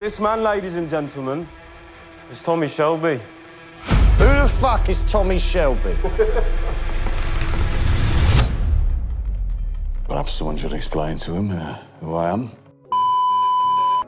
This man, ladies and gentlemen, is Tommy Shelby. Who the fuck is Tommy Shelby? Perhaps someone should explain to him who I am.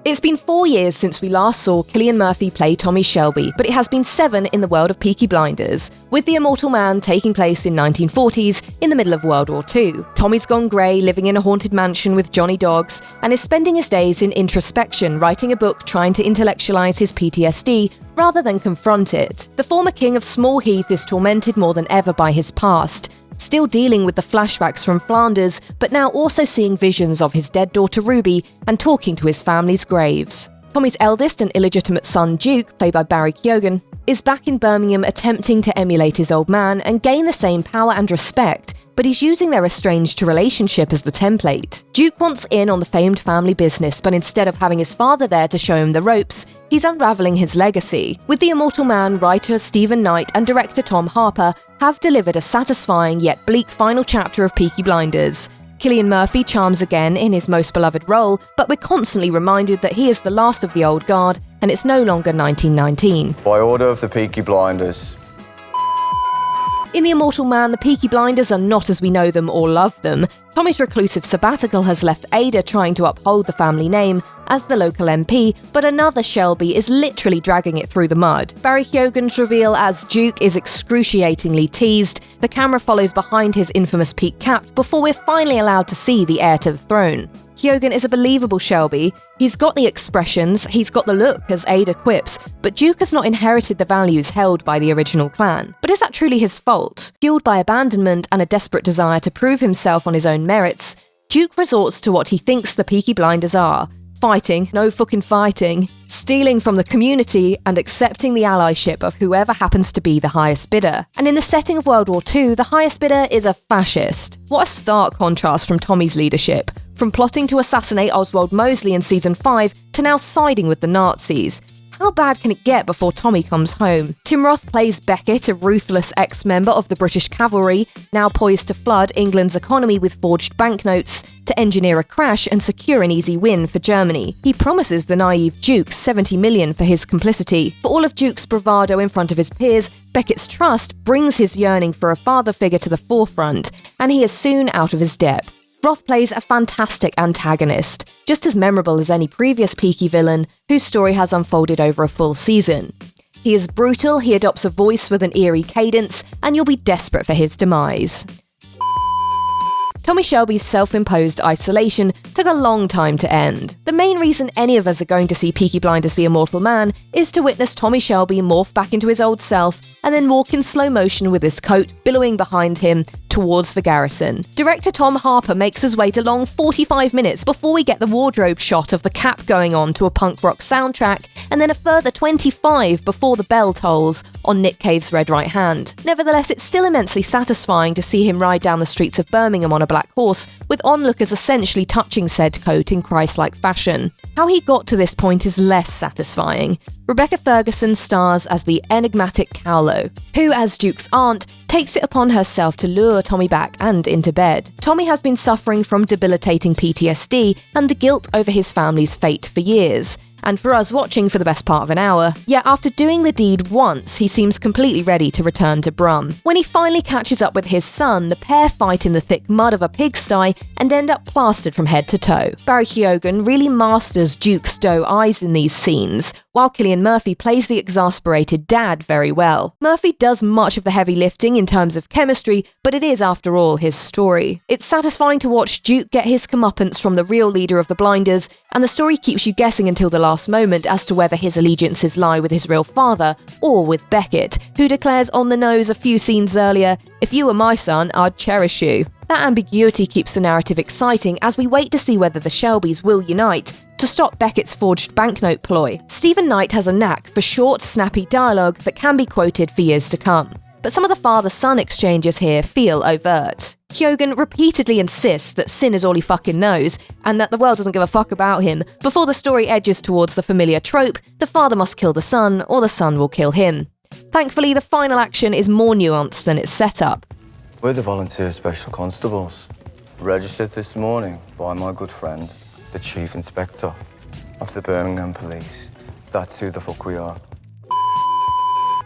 It's been 4 years since we last saw Cillian Murphy play Tommy Shelby, but it has been 7 in the world of Peaky Blinders, with the Immortal Man taking place in 1940s in the middle of World War II. Tommy's gone grey, living in a haunted mansion with Johnny Dogs, and is spending his days in introspection, writing a book trying to intellectualise his PTSD rather than confront it. The former king of Small Heath is tormented more than ever by his past, still dealing with the flashbacks from Flanders, but now also seeing visions of his dead daughter Ruby and talking to his family's graves. Tommy's eldest and illegitimate son Duke, played by Barry Keoghan, is back in Birmingham attempting to emulate his old man and gain the same power and respect, but he's using their estranged relationship as the template. Duke wants in on the famed family business, but instead of having his father there to show him the ropes, he's unravelling his legacy. With The Immortal Man, writer Stephen Knight and director Tom Harper have delivered a satisfying yet bleak final chapter of Peaky Blinders. Cillian Murphy charms again in his most beloved role, but we're constantly reminded that he is the last of the old guard, and it's no longer 1919. By order of the Peaky Blinders. In The Immortal Man, the Peaky Blinders are not as we know them or love them. Tommy's reclusive sabbatical has left Ada trying to uphold the family name as the local MP, but another Shelby is literally dragging it through the mud. Barry Keoghan's reveal as Duke is excruciatingly teased. The camera follows behind his infamous peak cap before we're finally allowed to see the heir to the throne. Keoghan is a believable Shelby. He's got the expressions, he's got the look, as Ada quips, but Duke has not inherited the values held by the original clan. But is that truly his fault? Fueled by abandonment and a desperate desire to prove himself on his own merits, Duke resorts to what he thinks the Peaky Blinders are: fighting, no fucking fighting, stealing from the community, and accepting the allyship of whoever happens to be the highest bidder. And in the setting of World War II, the highest bidder is a fascist. What a stark contrast from Tommy's leadership. From plotting to assassinate Oswald Mosley in Season 5 to now siding with the Nazis. How bad can it get before Tommy comes home? Tim Roth plays Beckett, a ruthless ex-member of the British cavalry, now poised to flood England's economy with forged banknotes to engineer a crash and secure an easy win for Germany. He promises the naive Duke $70 million for his complicity. For all of Duke's bravado in front of his peers, Beckett's trust brings his yearning for a father figure to the forefront, and he is soon out of his depth. Roth plays a fantastic antagonist, just as memorable as any previous Peaky villain whose story has unfolded over a full season. He is brutal, he adopts a voice with an eerie cadence, and you'll be desperate for his demise. Tommy Shelby's self-imposed isolation took a long time to end. The main reason any of us are going to see Peaky Blinders: The Immortal Man is to witness Tommy Shelby morph back into his old self and then walk in slow motion with his coat billowing behind him towards the garrison. Director Tom Harper makes us wait a long 45 minutes before we get the wardrobe shot of the cap going on to a punk rock soundtrack, and then a further 25 before the bell tolls on Nick Cave's Red Right Hand. Nevertheless, it's still immensely satisfying to see him ride down the streets of Birmingham on a black horse, with onlookers essentially touching said coat in Christ-like fashion. How he got to this point is less satisfying. Rebecca Ferguson stars as the enigmatic Cowlow, who, as Duke's aunt, takes it upon herself to lure Tommy back and into bed. Tommy has been suffering from debilitating PTSD and guilt over his family's fate for years, and for us watching for the best part of an hour. Yet after doing the deed once, he seems completely ready to return to Brum. When he finally catches up with his son, the pair fight in the thick mud of a pigsty and end up plastered from head to toe. Barry Keoghan really masters Duke's doe eyes in these scenes, while Cillian Murphy plays the exasperated dad very well. Murphy does much of the heavy lifting in terms of chemistry, but it is, after all, his story. It's satisfying to watch Duke get his comeuppance from the real leader of the Blinders, and the story keeps you guessing until the last moment as to whether his allegiances lie with his real father or with Beckett, who declares on the nose a few scenes earlier, "If you were my son, I'd cherish you." That ambiguity keeps the narrative exciting as we wait to see whether the Shelbys will unite to stop Beckett's forged banknote ploy. Stephen Knight has a knack for short, snappy dialogue that can be quoted for years to come, but some of the father-son exchanges here feel overt. Keoghan repeatedly insists that sin is all he fucking knows, and that the world doesn't give a fuck about him, before the story edges towards the familiar trope, the father must kill the son, or the son will kill him. Thankfully, the final action is more nuanced than its setup. We're the volunteer special constables, registered this morning by my good friend, the Chief Inspector. of the Birmingham police. That's who the fuck we are.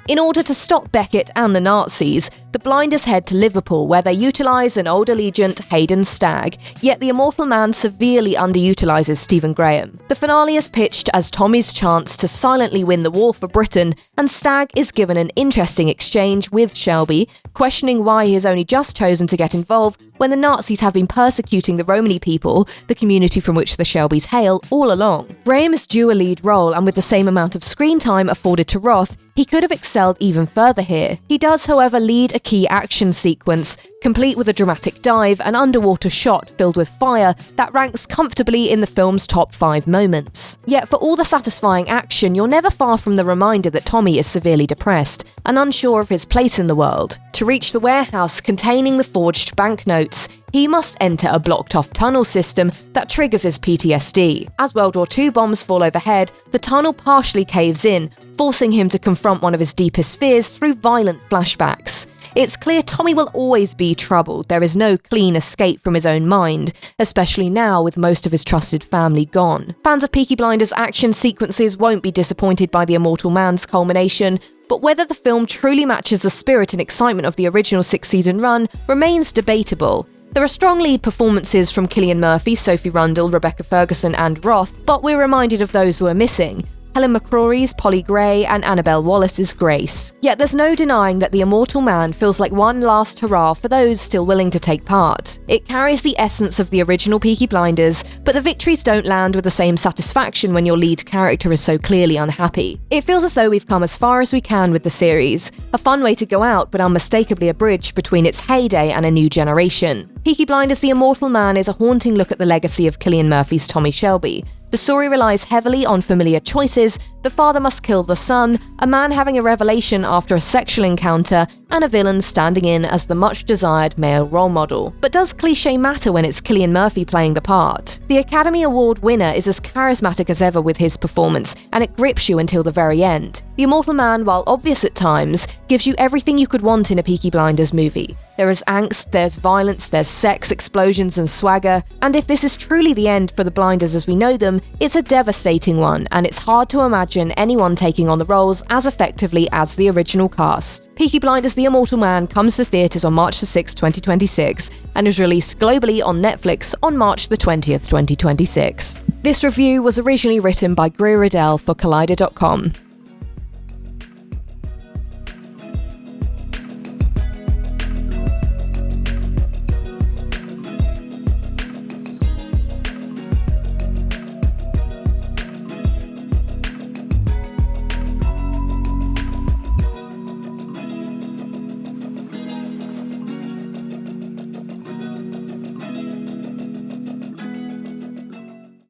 In order to stop Beckett and the Nazis, the Blinders head to Liverpool, where they utilise an old allegiant, Hayden Stagg, yet the Immortal Man severely underutilises Stephen Graham. The finale is pitched as Tommy's chance to silently win the war for Britain, and Stagg is given an interesting exchange with Shelby, questioning why he has only just chosen to get involved when the Nazis have been persecuting the Romany people, the community from which the Shelbys hail, all along. Graham is due a lead role, and with the same amount of screen time afforded to Roth, he could have excelled even further here. He does, however, lead a key action sequence, complete with a dramatic dive and underwater shot filled with fire that ranks comfortably in the film's top 5 moments. Yet for all the satisfying action, you're never far from the reminder that Tommy is severely depressed and unsure of his place in the world. To reach the warehouse containing the forged banknotes, he must enter a blocked-off tunnel system that triggers his PTSD. As World War II bombs fall overhead, the tunnel partially caves in, forcing him to confront one of his deepest fears through violent flashbacks. It's clear Tommy will always be troubled. There is no clean escape from his own mind, especially now with most of his trusted family gone. Fans of Peaky Blinders action sequences won't be disappointed by the Immortal Man's culmination, but whether the film truly matches the spirit and excitement of the original 6-season run remains debatable. There are strong lead performances from Cillian Murphy, Sophie Rundle, Rebecca Ferguson and Roth, but we're reminded of those who are missing. Helen McCrory's Polly Gray and Annabelle Wallace's Grace. Yet there's no denying that The Immortal Man feels like one last hurrah for those still willing to take part. It carries the essence of the original Peaky Blinders, but the victories don't land with the same satisfaction when your lead character is so clearly unhappy. It feels as though we've come as far as we can with the series, a fun way to go out but unmistakably a bridge between its heyday and a new generation. Peaky Blinders The Immortal Man is a haunting look at the legacy of Cillian Murphy's Tommy Shelby. The story relies heavily on familiar choices: the father must kill the son, a man having a revelation after a sexual encounter, and a villain standing in as the much-desired male role model. But does cliché matter when it's Cillian Murphy playing the part? The Academy Award winner is as charismatic as ever with his performance, and it grips you until the very end. The Immortal Man, while obvious at times, gives you everything you could want in a Peaky Blinders movie. There is angst, there's violence, there's sex, explosions and swagger, and if this is truly the end for the Blinders as we know them, it's a devastating one, and it's hard to imagine anyone taking on the roles as effectively as the original cast. Peaky Blinders The Immortal Man comes to theatres on March 6, 2026, and is released globally on Netflix on March 20th, 2026. This review was originally written by Greer Riddell for Collider.com.